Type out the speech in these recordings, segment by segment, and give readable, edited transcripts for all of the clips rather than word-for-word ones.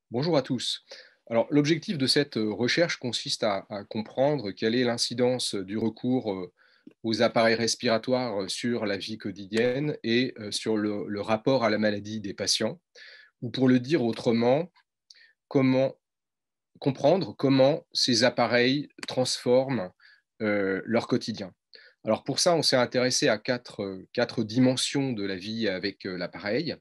Bonjour à tous. Alors, l'objectif de cette recherche consiste à comprendre quelle est l'incidence du recours aux appareils respiratoires sur la vie quotidienne et sur le rapport à la maladie des patients, ou pour le dire autrement, comment comprendre comment ces appareils transforment leur quotidien. Alors pour ça, on s'est intéressé à quatre dimensions de la vie avec l'appareil.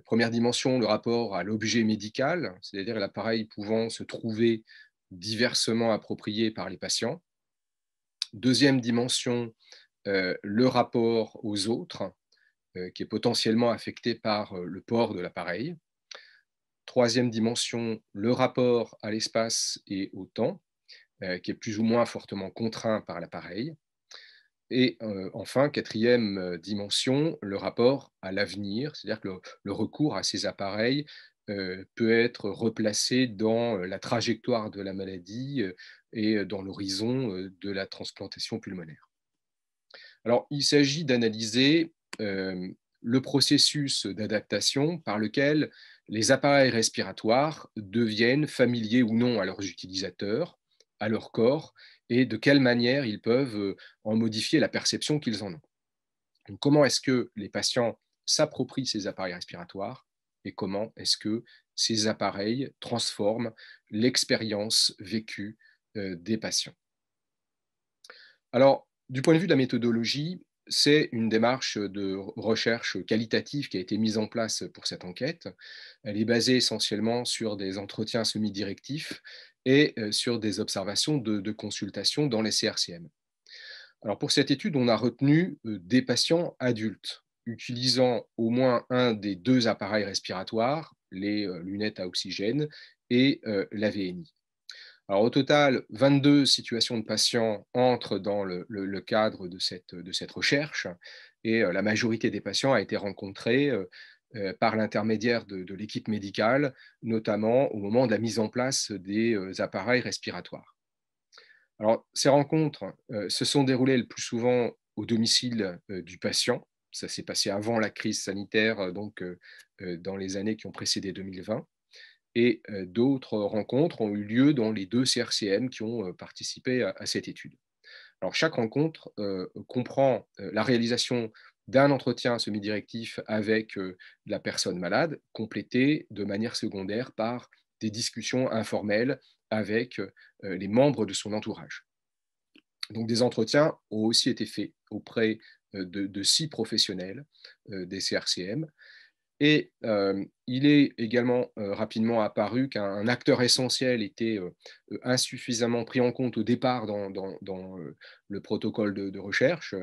Première dimension, le rapport à l'objet médical, c'est-à-dire l'appareil pouvant se trouver diversement approprié par les patients. Deuxième dimension, le rapport aux autres, qui est potentiellement affecté par le port de l'appareil. Troisième dimension, le rapport à l'espace et au temps, qui est plus ou moins fortement contraint par l'appareil. Et enfin, quatrième dimension, le rapport à l'avenir, c'est-à-dire que le recours à ces appareils peut être replacé dans la trajectoire de la maladie et dans l'horizon de la transplantation pulmonaire. Alors, il s'agit d'analyser le processus d'adaptation par lequel les appareils respiratoires deviennent familiers ou non à leurs utilisateurs, à leur corps, et de quelle manière ils peuvent en modifier la perception qu'ils en ont. Donc, comment est-ce que les patients s'approprient ces appareils respiratoires et comment est-ce que ces appareils transforment l'expérience vécue des patients. Alors, du point de vue de la méthodologie, c'est une démarche de recherche qualitative qui a été mise en place pour cette enquête. Elle est basée essentiellement sur des entretiens semi-directifs et sur des observations de consultation dans les CRCM. Alors pour cette étude, on a retenu des patients adultes utilisant au moins un des deux appareils respiratoires, les lunettes à oxygène et l'AVNI. Alors, au total, 22 situations de patients entrent dans le cadre de cette recherche et la majorité des patients a été rencontrée par l'intermédiaire de l'équipe médicale, notamment au moment de la mise en place des appareils respiratoires. Alors, ces rencontres se sont déroulées le plus souvent au domicile du patient. Ça s'est passé avant la crise sanitaire, dans les années qui ont précédé 2020 et d'autres rencontres ont eu lieu dans les deux CRCM qui ont participé à cette étude. Alors, chaque rencontre comprend la réalisation d'un entretien semi-directif avec la personne malade, complété de manière secondaire par des discussions informelles avec les membres de son entourage. Donc, des entretiens ont aussi été faits auprès de 6 professionnels des CRCM et il est également rapidement apparu qu'un acteur essentiel était insuffisamment pris en compte au départ dans le protocole de recherche,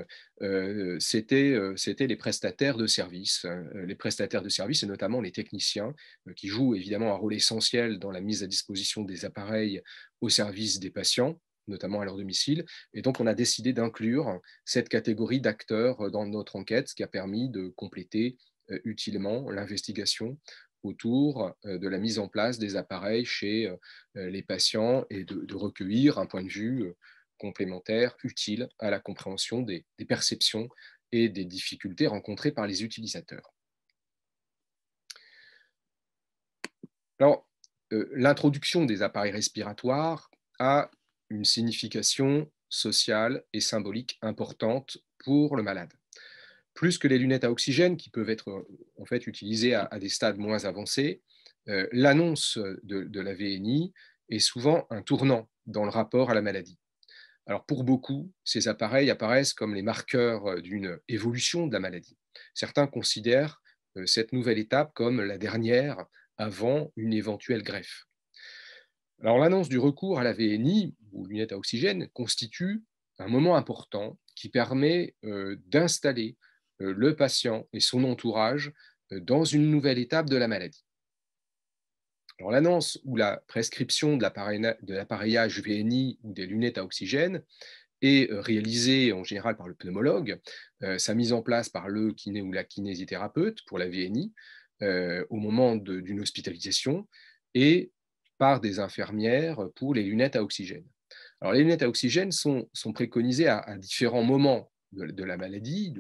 c'était les prestataires de services. Les prestataires de services, et notamment les techniciens, qui jouent évidemment un rôle essentiel dans la mise à disposition des appareils au service des patients, notamment à leur domicile. Et donc, on a décidé d'inclure cette catégorie d'acteurs dans notre enquête, ce qui a permis de compléter utilement l'investigation autour de la mise en place des appareils chez les patients et de recueillir un point de vue complémentaire, utile à la compréhension des perceptions et des difficultés rencontrées par les utilisateurs. Alors, l'introduction des appareils respiratoires a une signification sociale et symbolique importante pour le malade. Plus que les lunettes à oxygène qui peuvent être en fait utilisées à des stades moins avancés, l'annonce de la VNI est souvent un tournant dans le rapport à la maladie. Alors pour beaucoup, ces appareils apparaissent comme les marqueurs d'une évolution de la maladie. Certains considèrent cette nouvelle étape comme la dernière avant une éventuelle greffe. Alors l'annonce du recours à la VNI ou lunettes à oxygène constitue un moment important qui permet d'installer le patient et son entourage dans une nouvelle étape de la maladie. Alors l'annonce ou la prescription de l'appareillage VNI ou des lunettes à oxygène est réalisée en général par le pneumologue, sa mise en place par le kiné ou la kinésithérapeute pour la VNI au moment d'une hospitalisation et par des infirmières pour les lunettes à oxygène. Alors, les lunettes à oxygène sont préconisées à différents moments de la maladie,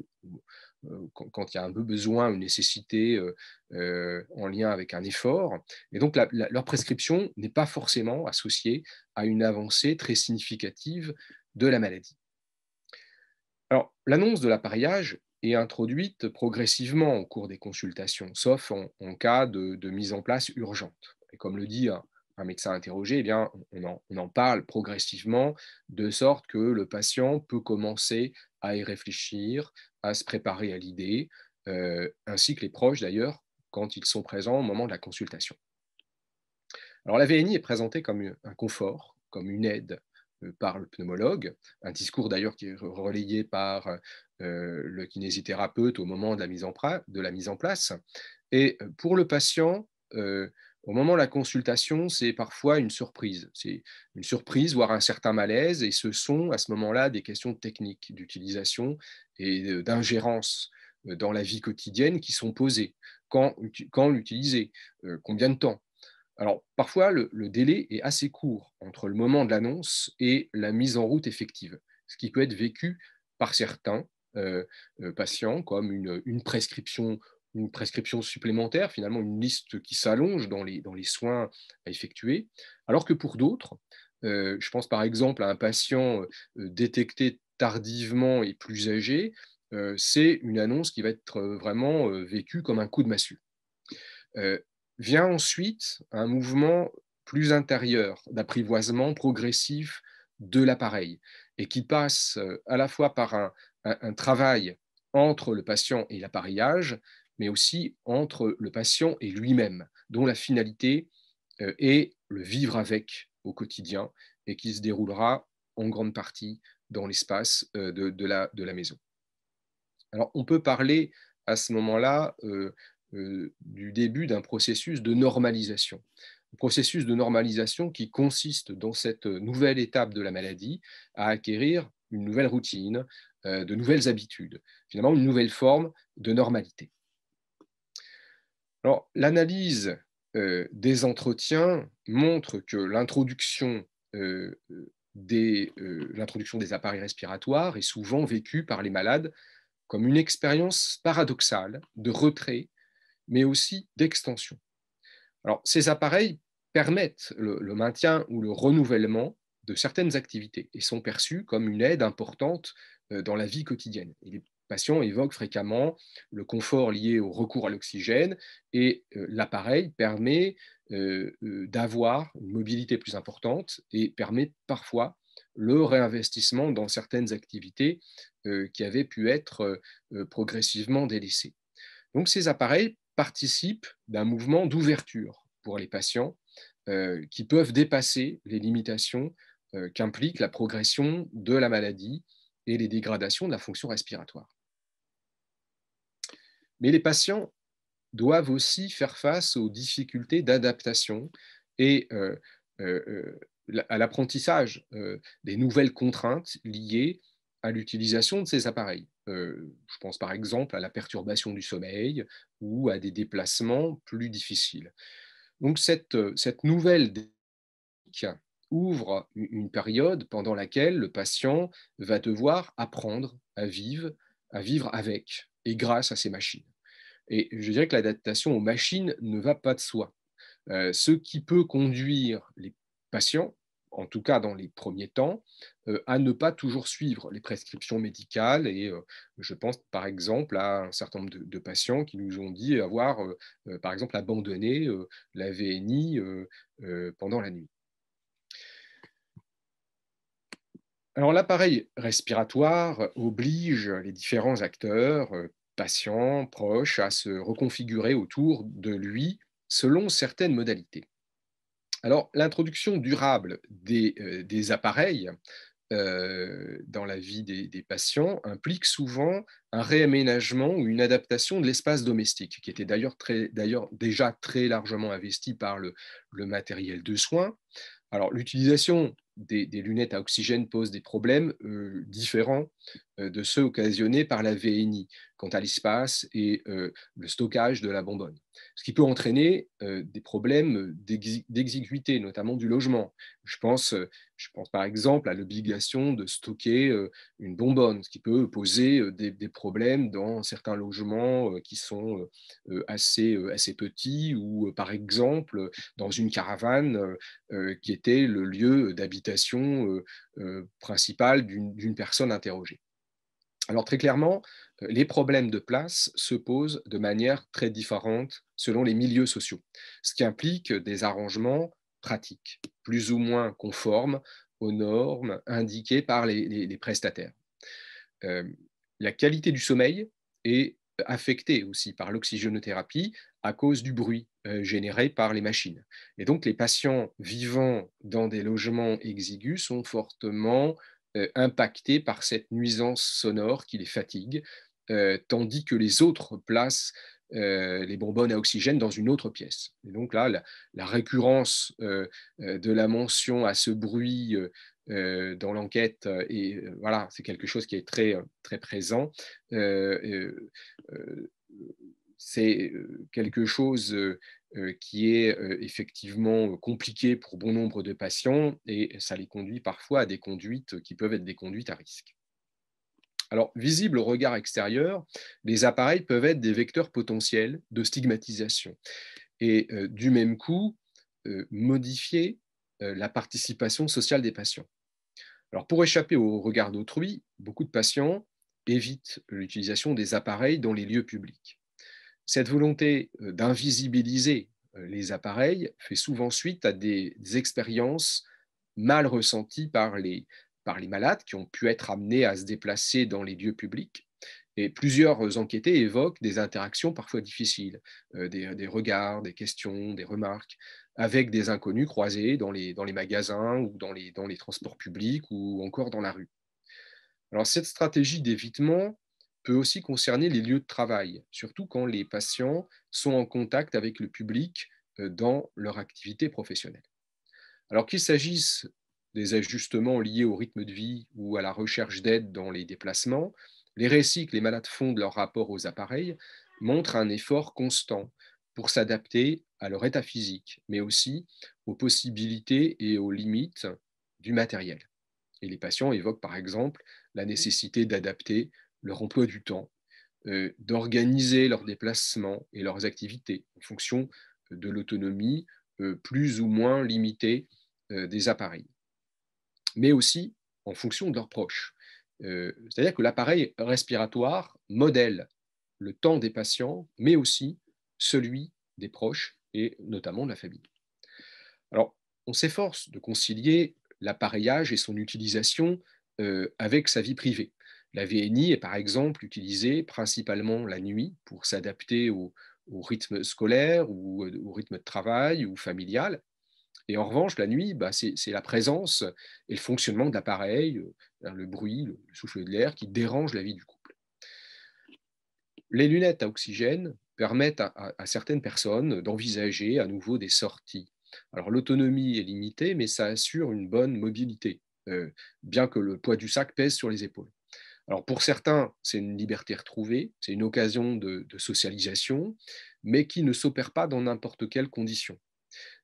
quand il y a un besoin, une nécessité en lien avec un effort. Et donc, leur prescription n'est pas forcément associée à une avancée très significative de la maladie. Alors, l'annonce de l'appareillage est introduite progressivement au cours des consultations, sauf en cas de mise en place urgente. Et comme le dit un médecin interrogé, eh bien, on en parle progressivement, de sorte que le patient peut commencer à y réfléchir, à se préparer à l'idée, ainsi que les proches d'ailleurs, quand ils sont présents au moment de la consultation. Alors la VNI est présentée comme un confort, comme une aide par le pneumologue, un discours d'ailleurs qui est relayé par le kinésithérapeute au moment de la mise en place. Et pour le patient, au moment de la consultation, c'est parfois une surprise. C'est une surprise, voire un certain malaise, et ce sont à ce moment-là des questions techniques d'utilisation et d'ingérence dans la vie quotidienne qui sont posées. Quand l'utiliser? Combien de temps? Alors, parfois, le délai est assez court entre le moment de l'annonce et la mise en route effective, ce qui peut être vécu par certains patients comme une prescription supplémentaire, finalement une liste qui s'allonge dans les soins à effectuer, alors que pour d'autres, je pense par exemple à un patient détecté tardivement et plus âgé, c'est une annonce qui va être vraiment vécue comme un coup de massue. Euh, Vient ensuite un mouvement plus intérieur, d'apprivoisement progressif de l'appareil, et qui passe à la fois par un travail entre le patient et l'appareillage, mais aussi entre le patient et lui-même, dont la finalité est le vivre avec au quotidien, et qui se déroulera en grande partie dans l'espace de la maison. Alors, on peut parler à ce moment-là du début d'un processus de normalisation. Un processus de normalisation qui consiste dans cette nouvelle étape de la maladie à acquérir une nouvelle routine, de nouvelles habitudes, finalement une nouvelle forme de normalité. Alors, l'analyse des entretiens montre que euh, l'introduction des appareils respiratoires est souvent vécue par les malades comme une expérience paradoxale de retrait, mais aussi d'extension. Alors, ces appareils permettent le maintien ou le renouvellement de certaines activités et sont perçus comme une aide importante dans la vie quotidienne. Et les patients évoquent fréquemment le confort lié au recours à l'oxygène et l'appareil permet d'avoir une mobilité plus importante et permet parfois le réinvestissement dans certaines activités qui avaient pu être progressivement délaissées. Donc ces appareils participent d'un mouvement d'ouverture pour les patients qui peuvent dépasser les limitations qu'implique la progression de la maladie et les dégradations de la fonction respiratoire. Mais les patients doivent aussi faire face aux difficultés d'adaptation et à l'apprentissage des nouvelles contraintes liées à l'utilisation de ces appareils. Je pense par exemple à la perturbation du sommeil ou à des déplacements plus difficiles. Donc cette nouvelle dynamique ouvre une période pendant laquelle le patient va devoir apprendre à vivre avec et grâce à ces machines. Et je dirais que l'adaptation aux machines ne va pas de soi. Ce qui peut conduire les patients, en tout cas dans les premiers temps, à ne pas toujours suivre les prescriptions médicales. Et je pense par exemple à un certain nombre de patients qui nous ont dit avoir, par exemple, abandonné la VNI pendant la nuit. Alors l'appareil respiratoire oblige les différents acteurs, patients, proches, à se reconfigurer autour de lui selon certaines modalités. Alors l'introduction durable des appareils dans la vie des patients implique souvent un réaménagement ou une adaptation de l'espace domestique, qui était d'ailleurs déjà très largement investi par le matériel de soins. Alors, l'utilisation des lunettes à oxygène pose des problèmes différents de ceux occasionnés par la VNI quant à l'espace et le stockage de la bonbonne. Ce qui peut entraîner des problèmes d'exiguïté, notamment du logement. Je pense par exemple à l'obligation de stocker une bonbonne, ce qui peut poser des problèmes dans certains logements qui sont assez petits ou par exemple dans une caravane qui était le lieu d'habitation principal d'une personne interrogée. Alors très clairement, les problèmes de place se posent de manière très différente selon les milieux sociaux, ce qui implique des arrangements pratiques, plus ou moins conformes aux normes indiquées par les prestataires. Euh, la qualité du sommeil est affectée aussi par l'oxygénothérapie à cause du bruit généré par les machines. Et donc les patients vivant dans des logements exigus sont fortement impactés par cette nuisance sonore qui les fatigue, tandis que les autres placent les bonbonnes à oxygène dans une autre pièce. Et donc là, la récurrence de la mention à ce bruit dans l'enquête, et voilà, c'est quelque chose qui est très présent. C'est quelque chose qui est effectivement compliqué pour bon nombre de patients et ça les conduit parfois à des conduites qui peuvent être des conduites à risque. Alors, visibles au regard extérieur, les appareils peuvent être des vecteurs potentiels de stigmatisation et du même coup, modifier la participation sociale des patients. Alors, pour échapper au regard d'autrui, beaucoup de patients évitent l'utilisation des appareils dans les lieux publics. Cette volonté d'invisibiliser les appareils fait souvent suite à des expériences mal ressenties par les malades qui ont pu être amenés à se déplacer dans les lieux publics. Et plusieurs enquêtés évoquent des interactions parfois difficiles, des regards, des questions, des remarques, avec des inconnus croisés dans les magasins ou dans les transports publics ou encore dans la rue. Alors cette stratégie d'évitement peut aussi concerner les lieux de travail, surtout quand les patients sont en contact avec le public dans leur activité professionnelle. Alors qu'il s'agisse des ajustements liés au rythme de vie ou à la recherche d'aide dans les déplacements, les récits que les malades font de leur rapport aux appareils montrent un effort constant pour s'adapter à leur état physique, mais aussi aux possibilités et aux limites du matériel. Et les patients évoquent par exemple la nécessité d'adapter leur emploi du temps, d'organiser leurs déplacements et leurs activités en fonction de l'autonomie plus ou moins limitée des appareils, mais aussi en fonction de leurs proches. C'est-à-dire que l'appareil respiratoire modèle le temps des patients, mais aussi celui des proches et notamment de la famille. Alors, on s'efforce de concilier l'appareillage et son utilisation avec sa vie privée. La VNI est par exemple utilisée principalement la nuit pour s'adapter au rythme scolaire ou au rythme de travail ou familial. Et en revanche, la nuit, bah, c'est la présence et le fonctionnement de l'appareil, le bruit, le souffle de l'air qui dérange la vie du couple. Les lunettes à oxygène permettent à certaines personnes d'envisager à nouveau des sorties. Alors l'autonomie est limitée, mais ça assure une bonne mobilité, bien que le poids du sac pèse sur les épaules. Alors pour certains, c'est une liberté retrouvée, c'est une occasion de socialisation, mais qui ne s'opère pas dans n'importe quelle condition.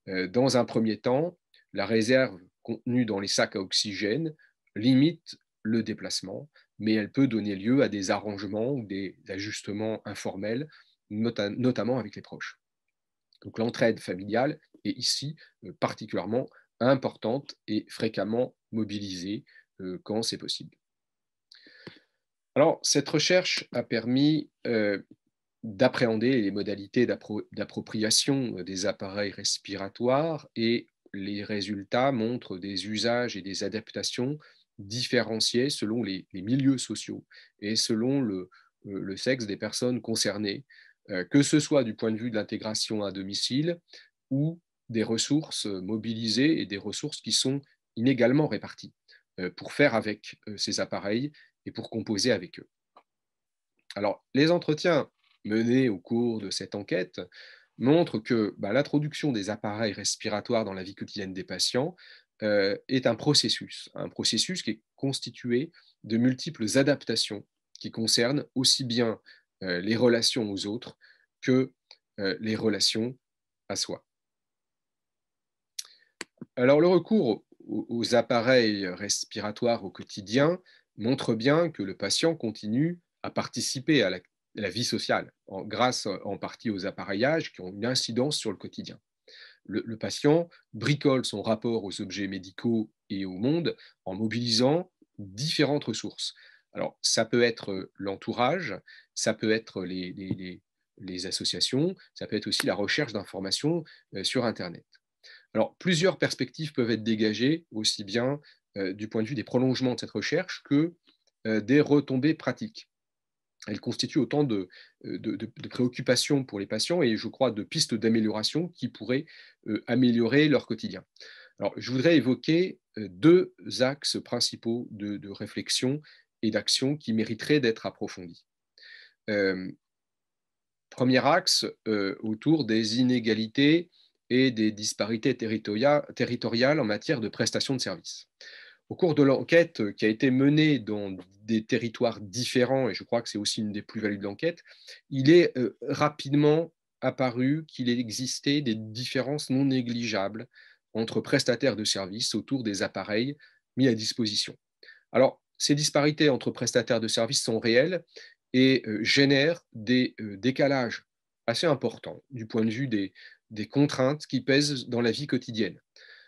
Dans un premier temps, la réserve contenue dans les sacs à oxygène limite le déplacement, mais elle peut donner lieu à des arrangements ou des ajustements informels, notamment avec les proches. Donc l'entraide familiale est ici particulièrement importante et fréquemment mobilisée quand c'est possible. Alors, cette recherche a permis d'appréhender les modalités d'appropriation des appareils respiratoires et les résultats montrent des usages et des adaptations différenciés selon les milieux sociaux et selon le sexe des personnes concernées, que ce soit du point de vue de l'intégration à domicile ou des ressources mobilisées et des ressources qui sont inégalement réparties pour faire avec ces appareils et pour composer avec eux. Alors, les entretiens menés au cours de cette enquête montrent que l'introduction des appareils respiratoires dans la vie quotidienne des patients est un processus qui est constitué de multiples adaptations qui concernent aussi bien les relations aux autres que les relations à soi. Alors, le recours aux appareils respiratoires au quotidien montre bien que le patient continue à participer à la vie sociale, grâce en partie aux appareillages qui ont une incidence sur le quotidien. Le patient bricole son rapport aux objets médicaux et au monde en mobilisant différentes ressources. Alors, ça peut être l'entourage, ça peut être les associations, ça peut être aussi la recherche d'informations sur Internet. Alors, plusieurs perspectives peuvent être dégagées, aussi bien du point de vue des prolongements de cette recherche que des retombées pratiques. Elles constituent autant de préoccupations pour les patients et je crois de pistes d'amélioration qui pourraient améliorer leur quotidien. Alors, je voudrais évoquer deux axes principaux de réflexion et d'action qui mériteraient d'être approfondis. Euh, Premier axe, autour des inégalités et des disparités territoriales en matière de prestation de services. Au cours de l'enquête qui a été menée dans des territoires différents, et je crois que c'est aussi une des plus-values de l'enquête, il est rapidement apparu qu'il existait des différences non négligeables entre prestataires de services autour des appareils mis à disposition. Alors, ces disparités entre prestataires de services sont réelles et génèrent des décalages assez importants du point de vue des contraintes qui pèsent dans la vie quotidienne.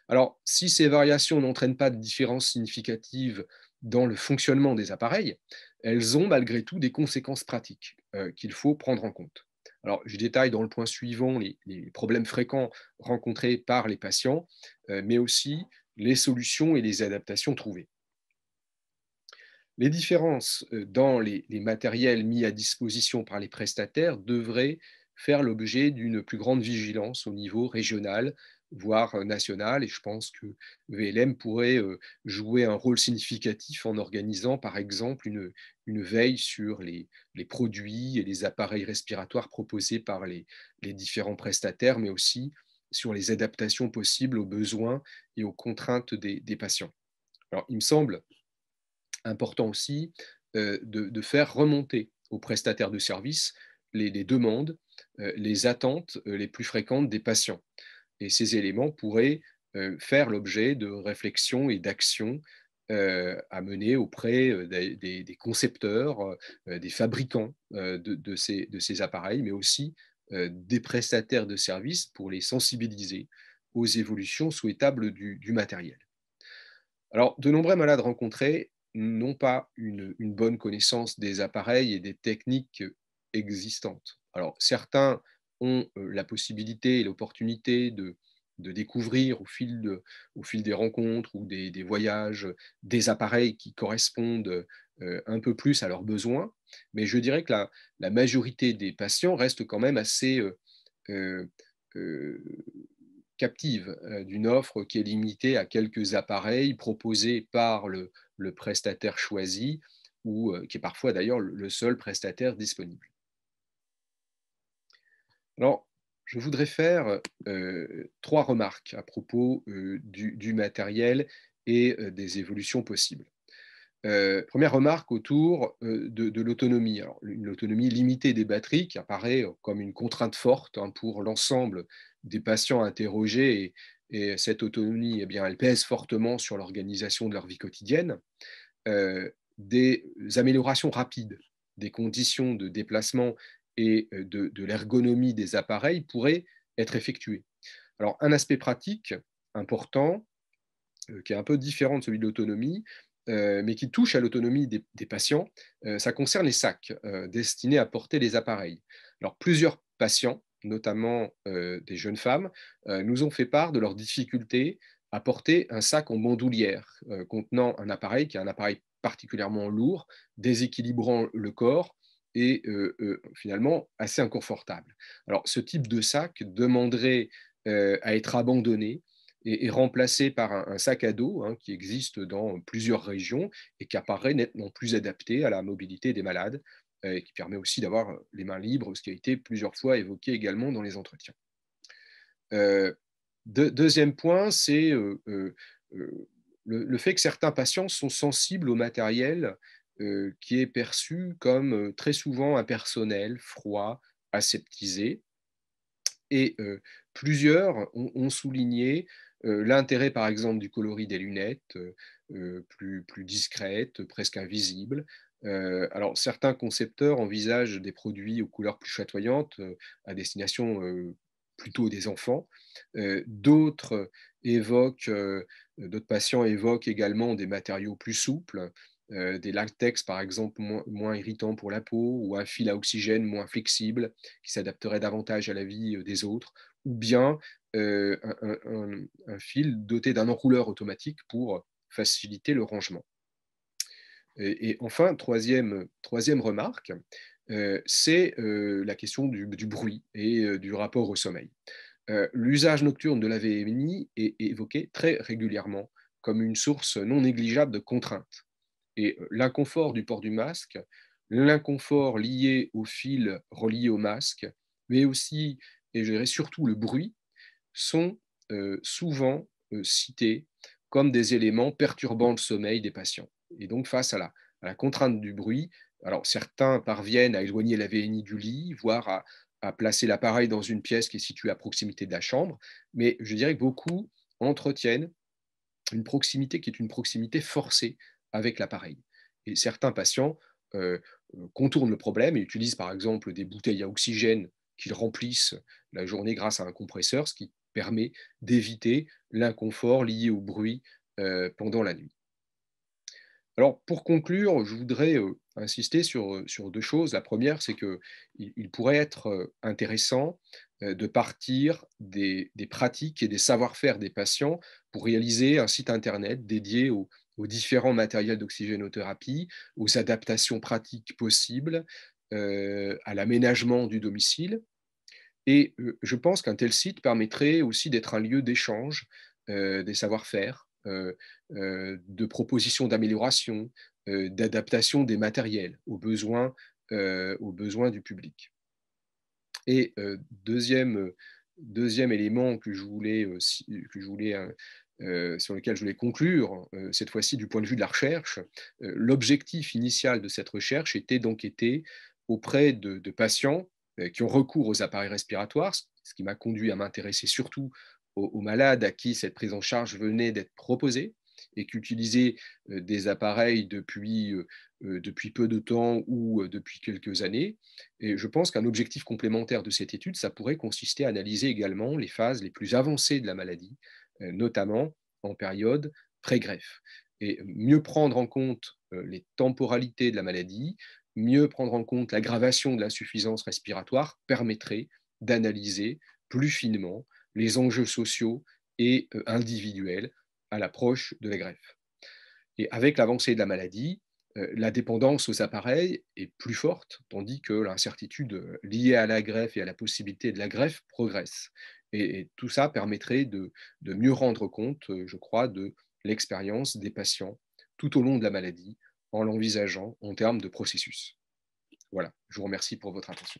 Alors, si ces variations n'entraînent pas de différences significatives dans le fonctionnement des appareils, elles ont malgré tout des conséquences pratiques qu'il faut prendre en compte. Alors, je détaille dans le point suivant les problèmes fréquents rencontrés par les patients, mais aussi les solutions et les adaptations trouvées. Les différences dans les matériels mis à disposition par les prestataires devraient faire l'objet d'une plus grande vigilance au niveau régional, voire national, et je pense que VLM pourrait jouer un rôle significatif en organisant, par exemple, une veille sur les produits et les appareils respiratoires proposés par les différents prestataires, mais aussi sur les adaptations possibles aux besoins et aux contraintes des patients. Alors, il me semble important aussi de faire remonter aux prestataires de services les demandes, les attentes les plus fréquentes des patients. Et ces éléments pourraient faire l'objet de réflexions et d'actions à mener auprès des concepteurs, des fabricants de ces appareils, mais aussi des prestataires de services pour les sensibiliser aux évolutions souhaitables du matériel. Alors, de nombreux malades rencontrés n'ont pas une bonne connaissance des appareils et des techniques existantes. Alors, certains ont la possibilité et l'opportunité de découvrir au fil des rencontres ou des voyages des appareils qui correspondent un peu plus à leurs besoins, mais je dirais que la majorité des patients restent quand même assez euh, euh, captive d'une offre qui est limitée à quelques appareils proposés par le prestataire choisi ou qui est parfois d'ailleurs le seul prestataire disponible. Alors, je voudrais faire trois remarques à propos du matériel et des évolutions possibles. Première remarque autour de l'autonomie. Alors, une autonomie limitée des batteries qui apparaît comme une contrainte forte pour l'ensemble des patients interrogés et cette autonomie, eh bien, elle pèse fortement sur l'organisation de leur vie quotidienne. Des améliorations rapides des conditions de déplacement et de l'ergonomie des appareils pourraient être effectuées. Alors, un aspect pratique important qui est un peu différent de celui de l'autonomie, mais qui touche à l'autonomie des patients, ça concerne les sacs destinés à porter les appareils. Alors, plusieurs patients, notamment des jeunes femmes, nous ont fait part de leurs difficultés à porter un sac en bandoulière contenant un appareil qui est un appareil particulièrement lourd, déséquilibrant le corps et finalement assez inconfortable. Alors, ce type de sac demanderait à être abandonné et remplacé par un sac à dos qui existe dans plusieurs régions et qui apparaît nettement plus adapté à la mobilité des malades et qui permet aussi d'avoir les mains libres, ce qui a été plusieurs fois évoqué également dans les entretiens. Deuxième point, c'est le fait que certains patients sont sensibles au matériel qui est perçu comme très souvent impersonnel, froid, aseptisé. Et plusieurs ont souligné l'intérêt, par exemple, du coloris des lunettes, plus discrètes, presque invisibles. Alors, certains concepteurs envisagent des produits aux couleurs plus chatoyantes à destination plutôt des enfants. D'autres patients évoquent également des matériaux plus souples, des latex, par exemple, moins irritants pour la peau, ou un fil à oxygène moins flexible qui s'adapterait davantage à la vie des autres, ou bien un fil doté d'un enrouleur automatique pour faciliter le rangement. Et enfin, troisième remarque, c'est la question du bruit et du rapport au sommeil. L'usage nocturne de la VMI est évoqué très régulièrement comme une source non négligeable de contraintes. Et l'inconfort du port du masque, l'inconfort lié au fil relié au masque, mais aussi, et je dirais surtout le bruit, sont souvent cités comme des éléments perturbant le sommeil des patients. Et donc face à la contrainte du bruit, alors certains parviennent à éloigner la VNI du lit, voire à placer l'appareil dans une pièce qui est située à proximité de la chambre, mais je dirais que beaucoup entretiennent une proximité qui est une proximité forcée avec l'appareil. Et certains patients contournent le problème et utilisent par exemple des bouteilles à oxygène qu'ils remplissent la journée grâce à un compresseur, ce qui permet d'éviter l'inconfort lié au bruit pendant la nuit. Alors, pour conclure, je voudrais insister sur deux choses. La première, c'est qu'il pourrait être intéressant de partir des pratiques et des savoir-faire des patients pour réaliser un site internet dédié aux différents matériels d'oxygénothérapie, aux adaptations pratiques possibles, à l'aménagement du domicile. Et je pense qu'un tel site permettrait aussi d'être un lieu d'échange des savoir-faire, de propositions d'amélioration, d'adaptation des matériels aux besoins du public. Et deuxième élément sur lequel je voulais conclure, cette fois-ci du point de vue de la recherche, l'objectif initial de cette recherche était d'enquêter auprès de patients qui ont recours aux appareils respiratoires, ce qui m'a conduit à m'intéresser surtout aux malades à qui cette prise en charge venait d'être proposée et qui utilisaient des appareils depuis peu de temps ou depuis quelques années. Et je pense qu'un objectif complémentaire de cette étude, ça pourrait consister à analyser également les phases les plus avancées de la maladie, notamment en période pré-greffe. Et mieux prendre en compte les temporalités de la maladie, mieux prendre en compte l'aggravation de l'insuffisance respiratoire permettrait d'analyser plus finement les enjeux sociaux et individuels à l'approche de la greffe. Et avec l'avancée de la maladie, la dépendance aux appareils est plus forte, tandis que l'incertitude liée à la greffe et à la possibilité de la greffe progresse. Et tout ça permettrait de mieux rendre compte, je crois, de l'expérience des patients tout au long de la maladie, en l'envisageant en termes de processus. Voilà, je vous remercie pour votre attention.